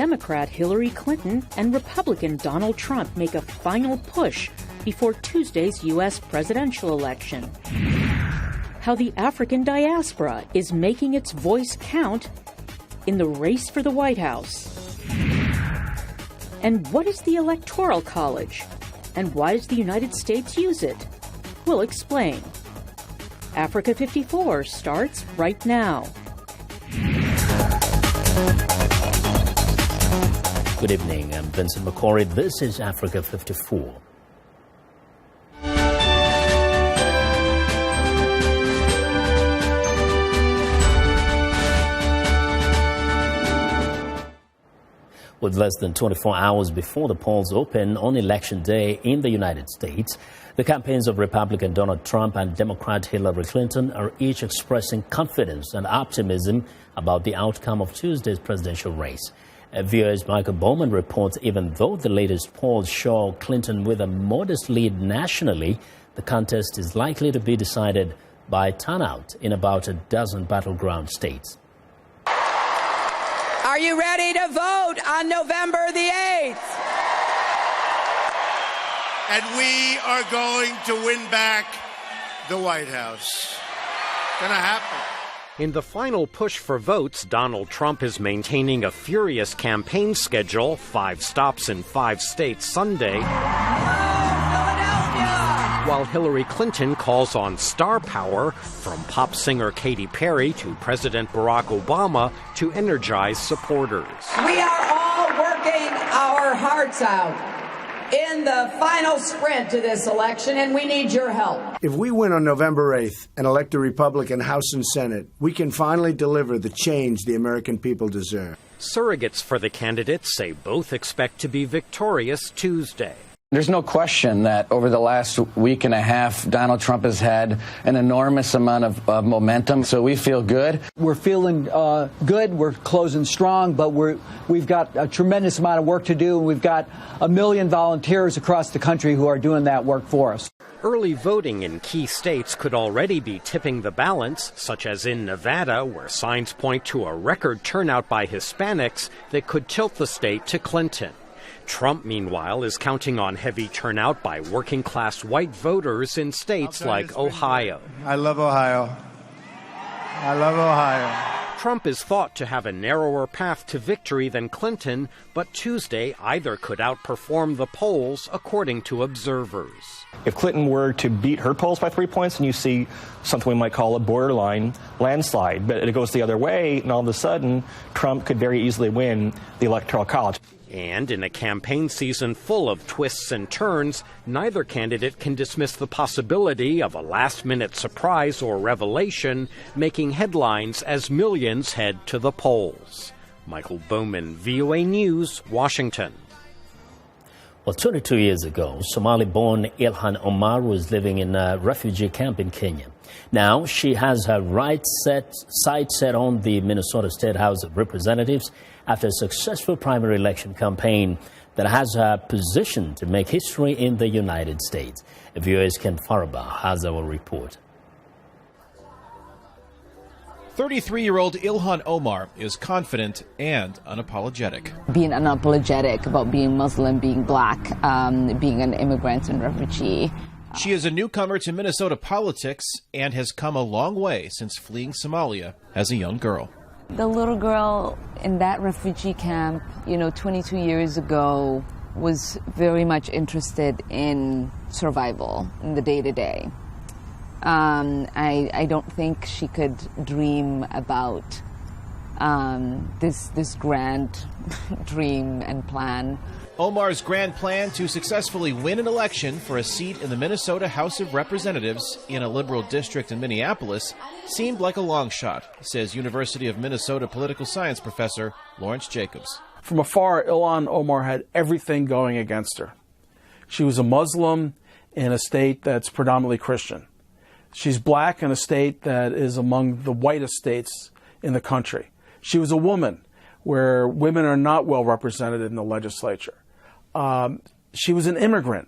Democrat Hillary Clinton and Republican Donald Trump make a final push before Tuesday's U.S. presidential election. How the African diaspora is making its voice count in the race for the White House. And what is the Electoral College? And why does the United States use it? We'll explain. Africa 54 starts right now. Good evening, I'm Vincent Makori. This is Africa 54. With less than 24 hours before the polls open on Election Day in the United States, the campaigns of Republican Donald Trump and Democrat Hillary Clinton are each expressing confidence and optimism about the outcome of Tuesday's presidential race. VOA's Michael Bowman reports even though the latest polls show Clinton with a modest lead nationally, the contest is likely to be decided by turnout in about a dozen battleground states. Are you ready to vote on November the 8th? And we are going to win back the White House. Gonna happen. In the final push for votes, Donald Trump is maintaining a furious campaign schedule, 5 stops in 5 states Sunday, while Hillary Clinton calls on star power, from pop singer Katy Perry to President Barack Obama, to energize supporters. We are all working our hearts out in the final sprint to this election, and we need your help. If we win on November 8th and elect a Republican House and Senate, we can finally deliver the change the American people deserve. Surrogates for the candidates say both expect to be victorious Tuesday. There's no question that over the last week and a half, Donald Trump has had an enormous amount of momentum, so we feel good. We're feeling good, we're closing strong, but we've got a tremendous amount of work to do, and we've got 1 million volunteers across the country who are doing that work for us. Early voting in key states could already be tipping the balance, such as in Nevada, where signs point to a record turnout by Hispanics that could tilt the state to Clinton. Trump, meanwhile, is counting on heavy turnout by working-class white voters in states like Ohio. I love Ohio. I love Ohio. Trump is thought to have a narrower path to victory than Clinton, but Tuesday either could outperform the polls, according to observers. If Clinton were to beat her polls by 3 points, and you see something we might call a borderline landslide, but it goes the other way, and all of a sudden, Trump could very easily win the Electoral College. And in a campaign season full of twists and turns, neither candidate can dismiss the possibility of a last-minute surprise or revelation making headlines as millions head to the polls. Michael Bowman, VOA News, Washington. Well, 22 years ago, Somali-born Ilhan Omar was living in a refugee camp in Kenya. Now she has her sights set on the Minnesota State House of Representatives after a successful primary election campaign that has her positioned to make history in the United States. VOA's Ken Faraba has our report. 33-year-old Ilhan Omar is confident and unapologetic. Being unapologetic about being Muslim, being black, being an immigrant and refugee. She is a newcomer to Minnesota politics and has come a long way since fleeing Somalia as a young girl. The little girl in that refugee camp, 22 years ago, was very much interested in survival in the day-to-day. I don't think she could dream about this grand dream and plan. Omar's grand plan to successfully win an election for a seat in the Minnesota House of Representatives in a liberal district in Minneapolis seemed like a long shot, says University of Minnesota political science professor Lawrence Jacobs. From afar, Ilhan Omar had everything going against her. She was a Muslim in a state that's predominantly Christian. She's black in a state that is among the whitest states in the country. She was a woman where women are not well represented in the legislature. She was an immigrant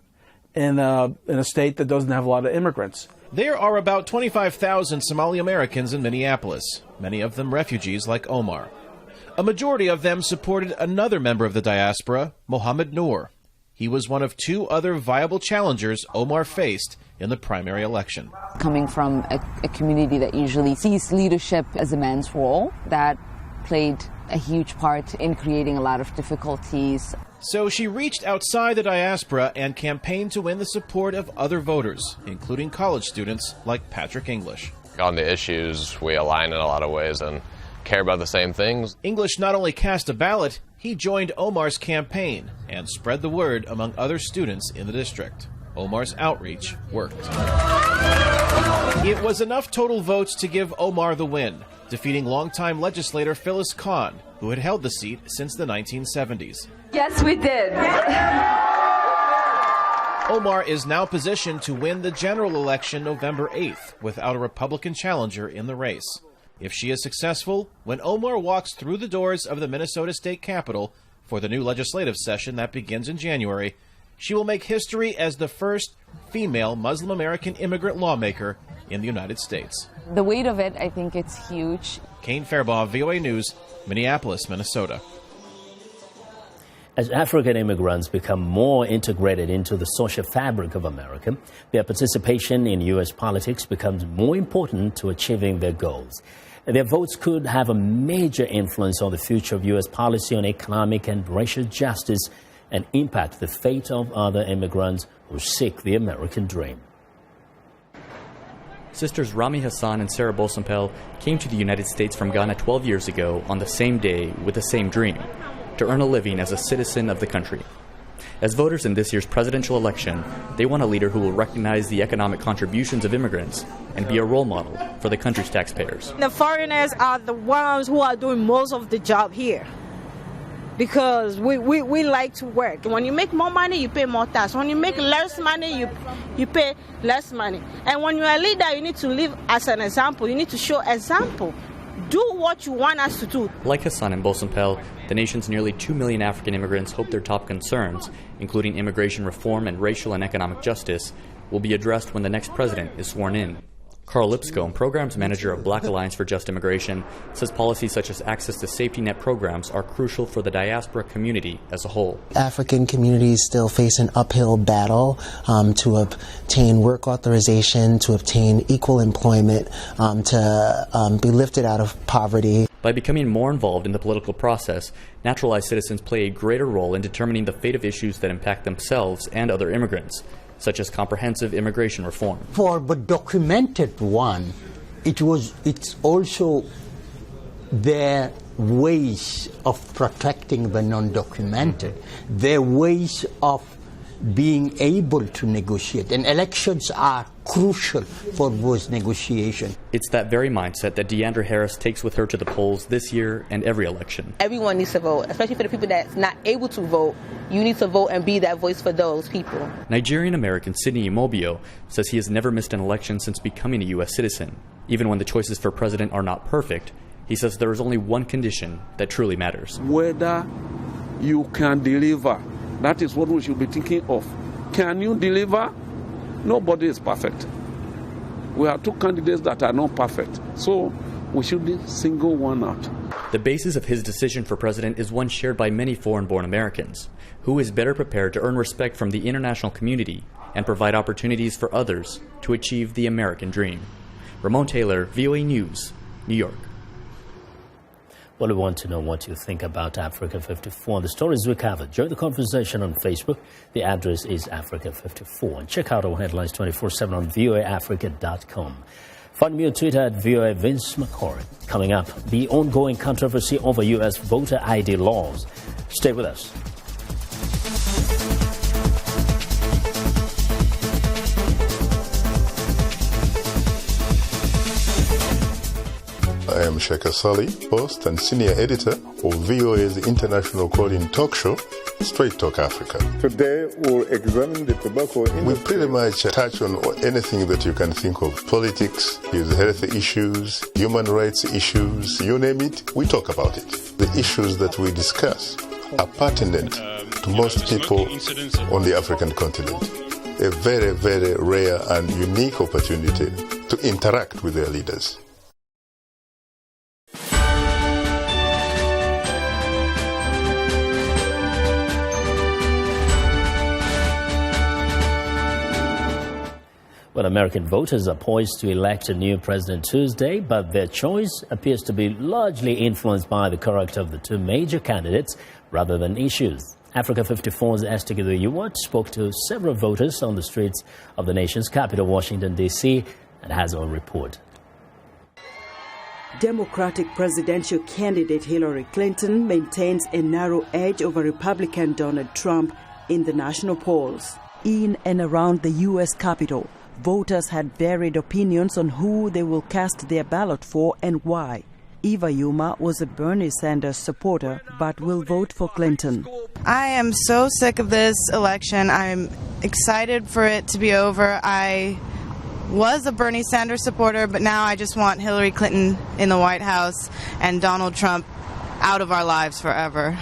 in a state that doesn't have a lot of immigrants. There are about 25,000 Somali Americans in Minneapolis, many of them refugees like Omar. A majority of them supported another member of the diaspora, Mohammed Noor. He was one of two other viable challengers Omar faced in the primary election. Coming from a community that usually sees leadership as a man's role, that played a huge part in creating a lot of difficulties. So she reached outside the diaspora and campaigned to win the support of other voters, including college students like Patrick English. On the issues, we align in a lot of ways and care about the same things. English not only cast a ballot, he joined Omar's campaign and spread the word among other students in the district. Omar's outreach worked. It was enough total votes to give Omar the win, defeating longtime legislator Phyllis Khan, who had held the seat since the 1970s. Yes, we did. Omar is now positioned to win the general election November 8th without a Republican challenger in the race. If she is successful, when Omar walks through the doors of the Minnesota State Capitol for the new legislative session that begins in January, she will make history as the first female Muslim American immigrant lawmaker in the United States. The weight of it, I think it's huge. Kane Fairbaugh, VOA News, Minneapolis, Minnesota. As African immigrants become more integrated into the social fabric of America, their participation in U.S. politics becomes more important to achieving their goals. Their votes could have a major influence on the future of U.S. policy on economic and racial justice and impact the fate of other immigrants who seek the American dream. Sisters Rami Hassan and Sarah Bosampel came to the United States from Ghana 12 years ago on the same day with the same dream, to earn a living as a citizen of the country. As voters in this year's presidential election, they want a leader who will recognize the economic contributions of immigrants and be a role model for the country's taxpayers. The foreigners are the ones who are doing most of the job here, because we like to work. When you make more money, you pay more tax. When you make less money, you pay less money. And when you're a leader, you need to live as an example. You need to show example. Do what you want us to do. Like Hassan and Bosampel, the nation's nearly 2 million African immigrants hope their top concerns, including immigration reform and racial and economic justice, will be addressed when the next president is sworn in. Carl Lipscomb, Programs Manager of Black Alliance for Just Immigration, says policies such as access to safety net programs are crucial for the diaspora community as a whole. African communities still face an uphill battle to obtain work authorization, to obtain equal employment, to be lifted out of poverty. By becoming more involved in the political process, naturalized citizens play a greater role in determining the fate of issues that impact themselves and other immigrants, such as comprehensive immigration reform. For the documented one, it's also their ways of protecting the non-documented, their ways of being able to negotiate. And elections are crucial for those negotiations. It's that very mindset that Deandra Harris takes with her to the polls this year and every election. Everyone needs to vote, especially for the people that's not able to vote. You need to vote and be that voice for those people. Nigerian-American Sidney Imobio says he has never missed an election since becoming a U.S. citizen. Even when the choices for president are not perfect, he says there is only one condition that truly matters. Whether you can deliver. That is what we should be thinking of. Can you deliver? Nobody is perfect. We have two candidates that are not perfect. So we should single one out. The basis of his decision for president is one shared by many foreign-born Americans. Who is better prepared to earn respect from the international community and provide opportunities for others to achieve the American dream? Ramon Taylor, VOA News, New York. Well, we want to know what you think about Africa 54 and the stories we covered. Join the conversation on Facebook. The address is Africa 54. And check out our headlines 24/7 on voaafrica.com. Find me on Twitter at VOA Vince Makori. Coming up, the ongoing controversy over U.S. voter ID laws. Stay with us. I am Sheikh Sali, host and senior editor of VOA's international call-in talk show, Straight Talk Africa. Today, we'll examine the tobacco industry. We pretty much touch on anything that you can think of. Politics, health issues, human rights issues, you name it, we talk about it. The issues that we discuss are pertinent to most people on the African continent. A very, very rare and unique opportunity to interact with their leaders. Well, American voters are poised to elect a new president Tuesday, but their choice appears to be largely influenced by the character of the two major candidates rather than issues. Africa 54's Esther Gido spoke to several voters on the streets of the nation's capital, Washington, D.C., and has a report. Democratic presidential candidate Hillary Clinton maintains a narrow edge over Republican Donald Trump in the national polls. In and around the U.S. Capitol, voters had varied opinions on who they will cast their ballot for and why. Eva Yuma was a Bernie Sanders supporter but will vote for Clinton. I am so sick of this election. I'm excited for it to be over. I was a Bernie Sanders supporter, but now I just want Hillary Clinton in the White House and Donald Trump out of our lives forever.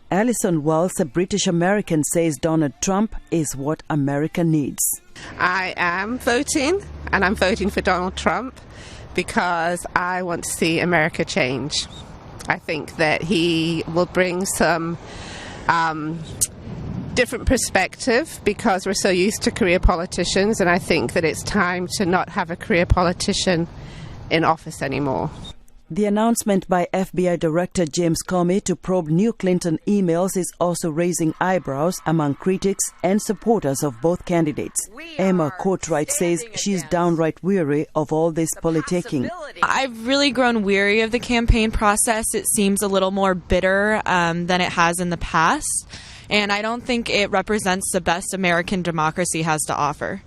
Alison Wells, a British American, says Donald Trump is what America needs. I am voting, and I'm voting for Donald Trump because I want to see America change. I think that he will bring some different perspective because we're so used to career politicians, and I think that it's time to not have a career politician in office anymore. The announcement by FBI Director James Comey to probe new Clinton emails is also raising eyebrows among critics and supporters of both candidates. Emma Courtwright says she's downright weary of all this politicking. I've really grown weary of the campaign process. It seems a little more bitter than it has in the past, and I don't think it represents the best American democracy has to offer.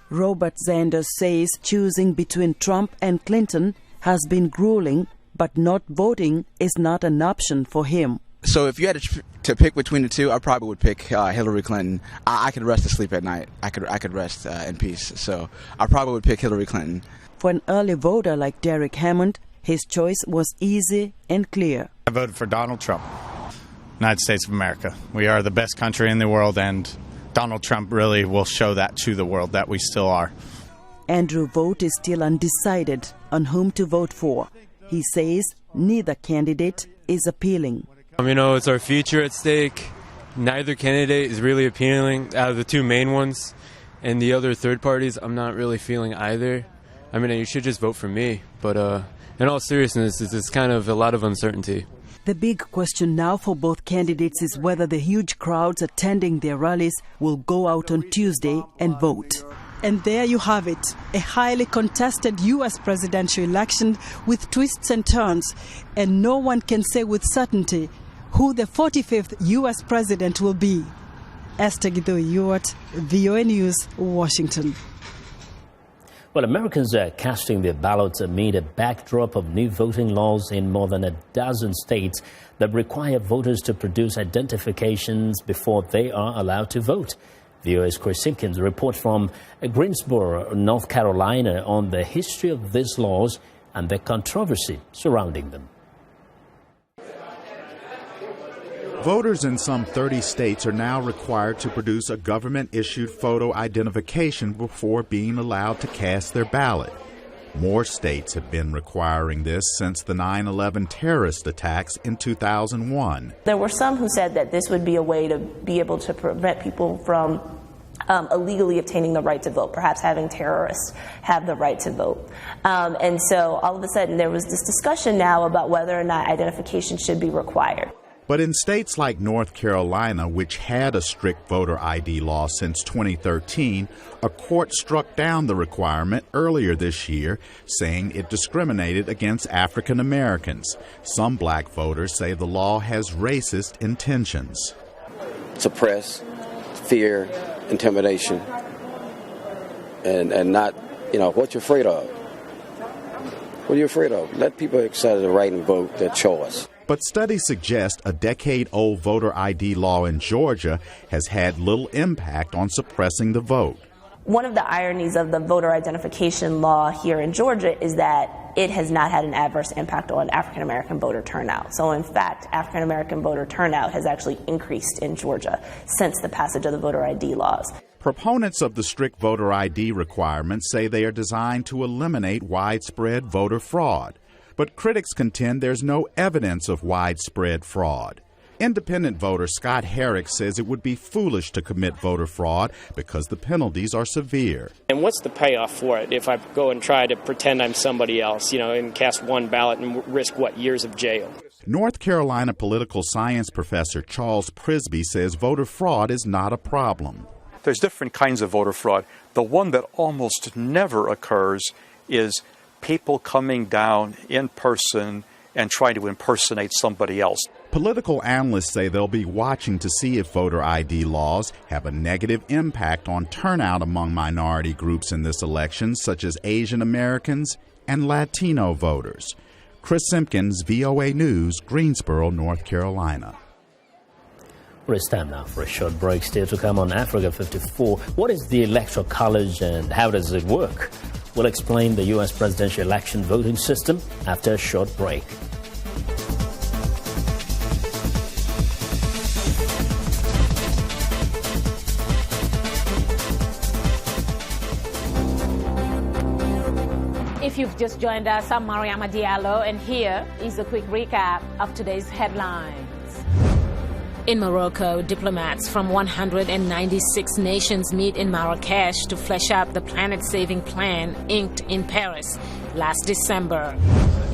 Robert Sanders says choosing between Trump and Clinton has been grueling, but not voting is not an option for him. So if you had to pick between the two, I probably would pick Hillary Clinton. I could rest asleep at night. I could rest in peace. So I probably would pick Hillary Clinton. For an early voter like Derek Hammond, his choice was easy and clear. I voted for Donald Trump, United States of America. We are the best country in the world, and Donald Trump really will show that to the world that we still are. Andrew Vogt is still undecided on whom to vote for. He says neither candidate is appealing. It's our future at stake. Neither candidate is really appealing out of the two main ones. And the other third parties, I'm not really feeling either. You should just vote for me. But in all seriousness, it's kind of a lot of uncertainty. The big question now for both candidates is whether the huge crowds attending their rallies will go out on Tuesday and vote. And there you have it, a highly contested U.S. presidential election with twists and turns. And no one can say with certainty who the 45th U.S. president will be. Esther Gido, VOA News, Washington. Well, Americans are casting their ballots amid a backdrop of new voting laws in more than a dozen states that require voters to produce identifications before they are allowed to vote. VOA's Chris Simpkins reports from Greensboro, North Carolina, on the history of these laws and the controversy surrounding them. Voters in some 30 states are now required to produce a government-issued photo identification before being allowed to cast their ballot. More states have been requiring this since the 9/11 terrorist attacks in 2001. There were some who said that this would be a way to be able to prevent people from illegally obtaining the right to vote, perhaps having terrorists have the right to vote. And so all of a sudden there was this discussion now about whether or not identification should be required. But in states like North Carolina, which had a strict voter ID law since 2013, a court struck down the requirement earlier this year, saying it discriminated against African Americans. Some black voters say the law has racist intentions. Suppress fear, intimidation, and not, what you're afraid of. What are you afraid of? Let people exercise the right and vote their choice. But studies suggest a decade-old voter ID law in Georgia has had little impact on suppressing the vote. One of the ironies of the voter identification law here in Georgia is that it has not had an adverse impact on African American voter turnout. So in fact, African American voter turnout has actually increased in Georgia since the passage of the voter ID laws. Proponents of the strict voter ID requirements say they are designed to eliminate widespread voter fraud. But critics contend there's no evidence of widespread fraud. Independent voter Scott Herrick says it would be foolish to commit voter fraud because the penalties are severe. And what's the payoff for it if I go and try to pretend I'm somebody else, and cast one ballot and risk, years of jail? North Carolina political science professor Charles Prisby says voter fraud is not a problem. There's different kinds of voter fraud. The one that almost never occurs is people coming down in person and trying to impersonate somebody else. Political analysts say they'll be watching to see if voter ID laws have a negative impact on turnout among minority groups in this election, such as Asian Americans and Latino voters. Chris Simpkins, VOA News, Greensboro, North Carolina. Well, it's time now for a short break. Still to come on Africa 54. What is the Electoral College and how does it work? We'll explain the U.S. presidential election voting system after a short break. If you've just joined us, I'm Mariama Diallo, and here is a quick recap of today's headlines. In Morocco, diplomats from 196 nations meet in Marrakesh to flesh out the planet-saving plan inked in Paris last December.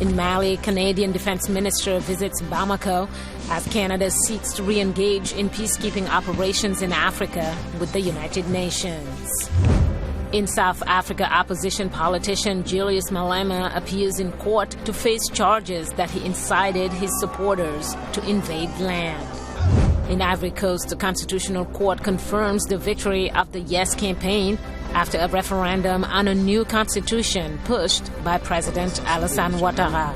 In Mali, Canadian Defense Minister visits Bamako as Canada seeks to re-engage in peacekeeping operations in Africa with the United Nations. In South Africa, opposition politician Julius Malema appears in court to face charges that he incited his supporters to invade land. In Ivory Coast, the Constitutional Court confirms the victory of the Yes campaign after a referendum on a new constitution pushed by President Alassane Ouattara.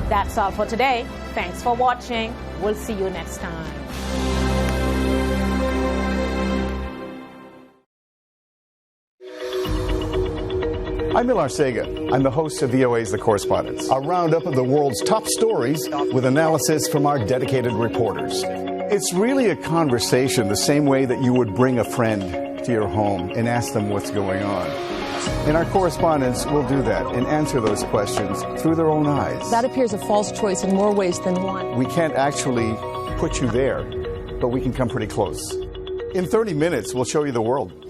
That's all for today. Thanks for watching. We'll see you next time. I'm Milar Sega. I'm the host of VOA's The Correspondents, a roundup of the world's top stories with analysis from our dedicated reporters. It's really a conversation the same way that you would bring a friend to your home and ask them what's going on. And our correspondents will do that and answer those questions through their own eyes. That appears a false choice in more ways than one. We can't actually put you there, but we can come pretty close. In 30 minutes, we'll show you the world.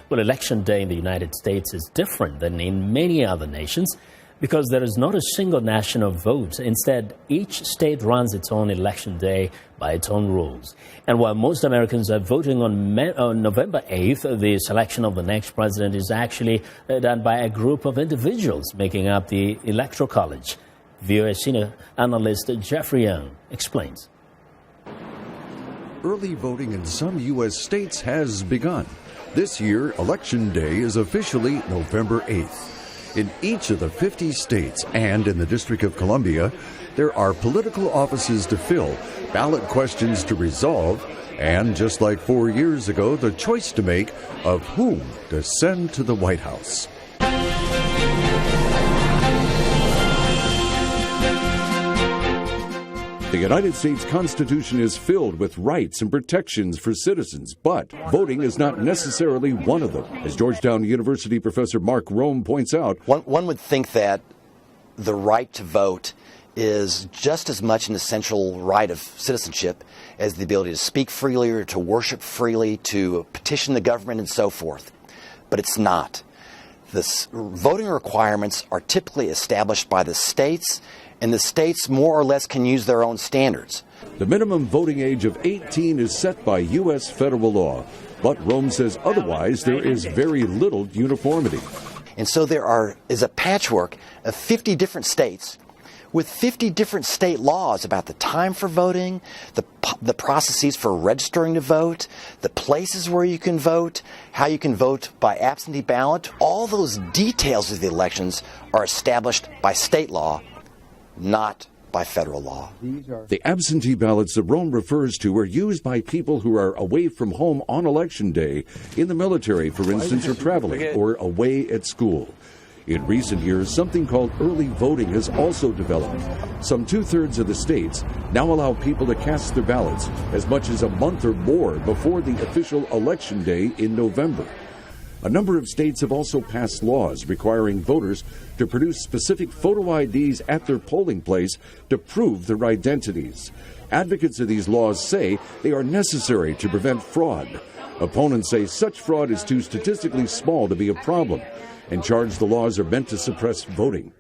Well, Election Day in the United States is different than in many other nations because there is not a single national vote. Instead, each state runs its own Election Day by its own rules. And while most Americans are voting on November 8th, the selection of the next president is actually done by a group of individuals making up the Electoral College. VOA senior analyst Jeffrey Young explains. Early voting in some U.S. states has begun. This year, Election Day is officially November 8th. In each of the 50 states and in the District of Columbia, there are political offices to fill, ballot questions to resolve, and just like 4 years ago, the choice to make of whom to send to the White House. The United States Constitution is filled with rights and protections for citizens, but voting is not necessarily one of them. As Georgetown University professor Mark Rome points out, one would think that the right to vote is just as much an essential right of citizenship as the ability to speak freely or to worship freely, to petition the government and so forth. But it's not. The voting requirements are typically established by the states, and the states more or less can use their own standards. The minimum voting age of 18 is set by U.S. federal law, but Rome says otherwise there is very little uniformity. And so there is a patchwork of 50 different states with 50 different state laws about the time for voting, the processes for registering to vote, the places where you can vote, how you can vote by absentee ballot. All those details of the elections are established by state law, not by federal law. The absentee ballots that Rome refers to are used by people who are away from home on Election Day, in the military, for instance, or traveling, or away at school. In recent years, something called early voting has also developed. Some 2/3 of the states now allow people to cast their ballots as much as a month or more before the official election day in November. A number of states have also passed laws requiring voters to produce specific photo IDs at their polling place to prove their identities. Advocates of these laws say they are necessary to prevent fraud. Opponents say such fraud is too statistically small to be a problem and charge the laws are meant to suppress voting.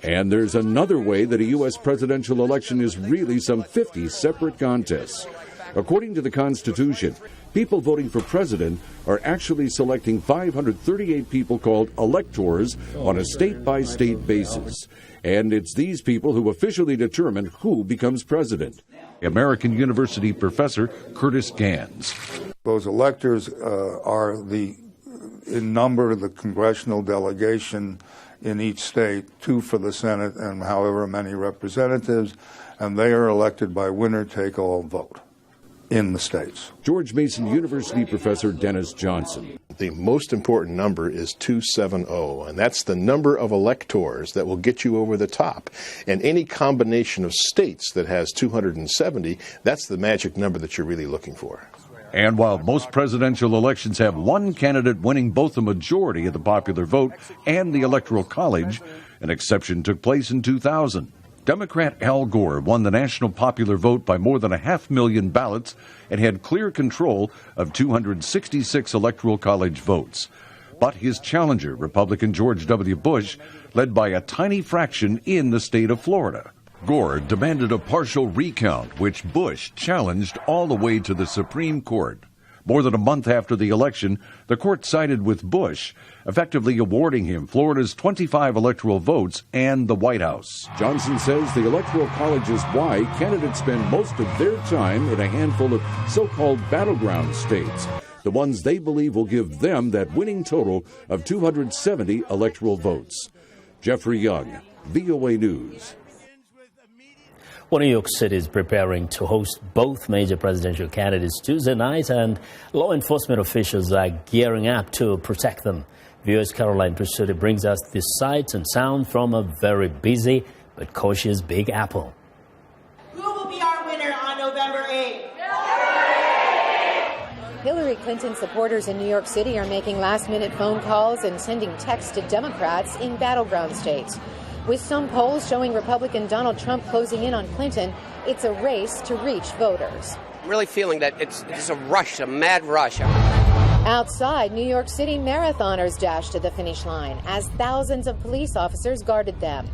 And there's another way that a U.S. presidential election is really some 50 separate contests. According to the Constitution, people voting for president are actually selecting 538 people called electors on a state-by-state basis. And it's these people who officially determine who becomes president. American University professor Curtis Gans. Those electors are in number, the congressional delegation in each state, 2 for the Senate and however many representatives, and they are elected by winner-take-all vote in the states. George Mason University professor Dennis Johnson. The most important number is 270, and that's the number of electors that will get you over the top. And any combination of states that has 270, that's the magic number that you're really looking for. And while most presidential elections have one candidate winning both the majority of the popular vote and the Electoral College, an exception took place in 2000. Democrat Al Gore won the national popular vote by more than 500,000 ballots and had clear control of 266 Electoral College votes. But his challenger, Republican George W. Bush, led by a tiny fraction in the state of Florida. Gore demanded a partial recount, which Bush challenged all the way to the Supreme Court. More than a month after the election, the court sided with Bush, effectively awarding him Florida's 25 electoral votes and the White House. Johnson says the Electoral College is why candidates spend most of their time in a handful of so-called battleground states, the ones they believe will give them that winning total of 270 electoral votes. Jeffrey Young, VOA News. Well, New York City is preparing to host both major presidential candidates Tuesday night, and law enforcement officials are gearing up to protect them. VOA's Caroline Presutti brings us the sights and sound from a very busy but cautious Big Apple. Who will be our winner on November 8th? Hillary Clinton supporters in New York City are making last-minute phone calls and sending texts to Democrats in battleground states. With some polls showing Republican Donald Trump closing in on Clinton, it's a race to reach voters. I'm really feeling that it's a rush, a mad rush. Outside, New York City marathoners dashed to the finish line as thousands of police officers guarded them.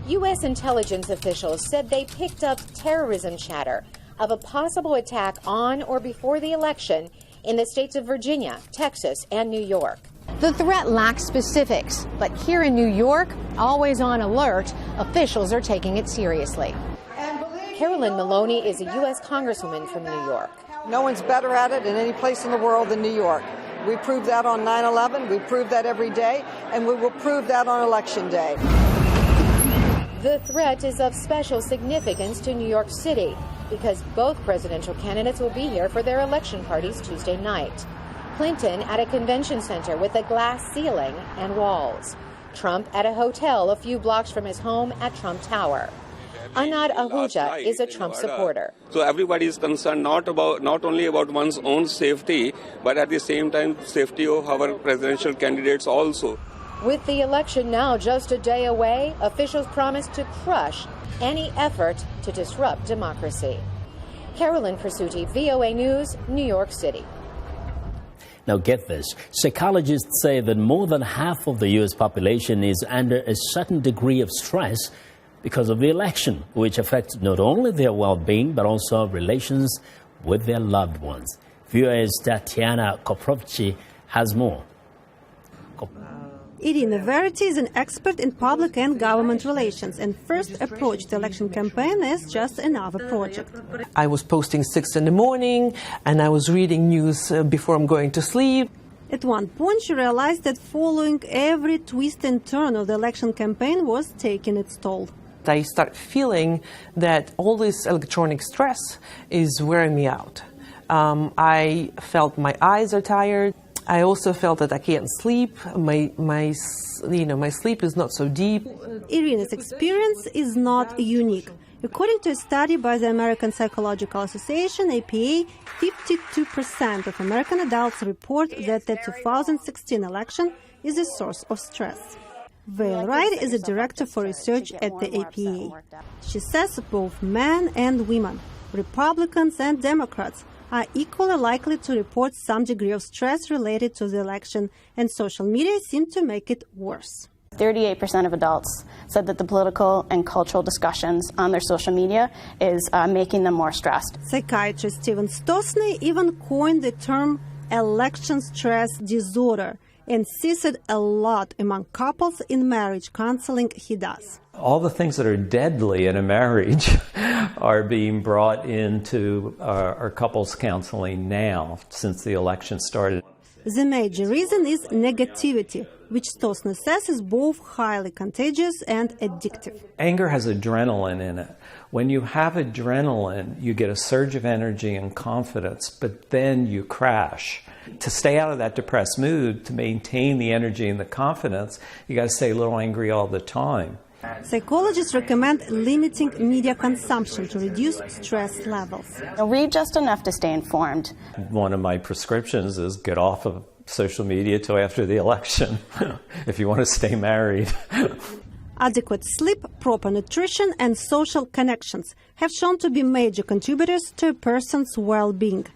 U.S. intelligence officials said they picked up terrorism chatter of a possible attack on or before the election in the states of Virginia, Texas, and New York. The threat lacks specifics, but here in New York, always on alert, officials are taking it seriously. Carolyn Maloney is a U.S. Congresswoman from New York. No one's better at it in any place in the world than New York. We proved that on 9/11, we proved that every day, and we will prove that on Election Day. The threat is of special significance to New York City because both presidential candidates will be here for their election parties Tuesday night. Clinton at a convention center with a glass ceiling and walls. Trump at a hotel a few blocks from his home at Trump Tower. Anand Ahuja is a Trump supporter. So everybody is concerned not only about one's own safety, but at the same time safety of our presidential candidates also. With the election now just a day away, officials promise to crush any effort to disrupt democracy. Caroline Presutti, VOA News, New York City. Now get this, psychologists say that more than half of the U.S. population is under a certain degree of stress because of the election, which affects not only their well-being but also relations with their loved ones. VOA's Tatiana Koprovchi has more. Irina Verity is an expert in public and government relations and first approached the election campaign as just another project. I was posting 6 in the morning and I was reading news before I'm going to sleep. At one point she realized that following every twist and turn of the election campaign was taking its toll. I start feeling that all this electronic stress is wearing me out. I felt my eyes are tired. I also felt that I can't sleep. My sleep is not so deep. Irina's experience is not unique. According to a study by the American Psychological Association, APA, 52% of American adults report that the 2016 election is a source of stress. Vail Wright is a director for research at the APA. She says both men and women, Republicans and Democrats, are equally likely to report some degree of stress related to the election, and social media seem to make it worse. 38% of adults said that the political and cultural discussions on their social media is making them more stressed. Psychiatrist Steven Stosny even coined the term election stress disorder and sees it a lot among couples in marriage counseling he does. All the things that are deadly in a marriage are being brought into our couples counseling now since the election started. The major reason is negativity, which Stosny says is both highly contagious and addictive. Anger has adrenaline in it. When you have adrenaline, you get a surge of energy and confidence, but then you crash. To stay out of that depressed mood, to maintain the energy and the confidence, you got to stay a little angry all the time. Psychologists recommend limiting media consumption to reduce stress levels. Read just enough to stay informed. One of my prescriptions is get off of social media till after the election if you want to stay married. Adequate sleep, proper nutrition, and social connections have shown to be major contributors to a person's well-being.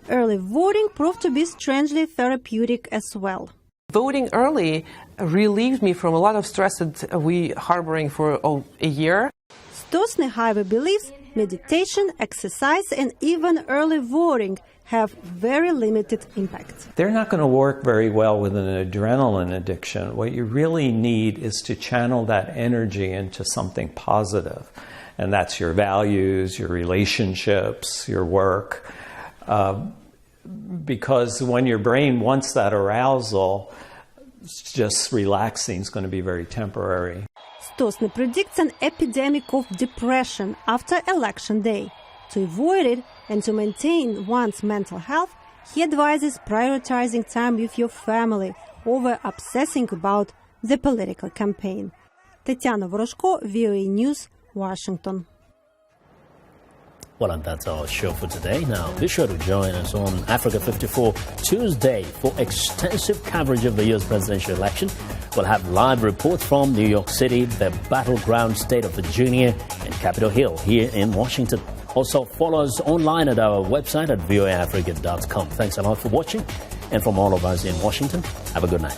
Early voting proved to be strangely therapeutic as well. Voting early relieved me from a lot of stress that we harboring for a year. Stosny, however, believes meditation, exercise, and even early voting have very limited impact. They're not going to work very well with an adrenaline addiction. What you really need is to channel that energy into something positive. And that's your values, your relationships, your work. Because when your brain wants that arousal, just relaxing is going to be very temporary. Stosny predicts an epidemic of depression after Election Day. To avoid it and to maintain one's mental health, he advises prioritizing time with your family over obsessing about the political campaign. Tetiana Voroshko, VOA News, Washington. Well, and that's our show for today. Now, be sure to join us on Africa 54 Tuesday for extensive coverage of the U.S. presidential election. We'll have live reports from New York City, the battleground state of Virginia, and Capitol Hill here in Washington. Also, follow us online at our website at voaafrica.com. Thanks a lot for watching. And from all of us in Washington, have a good night.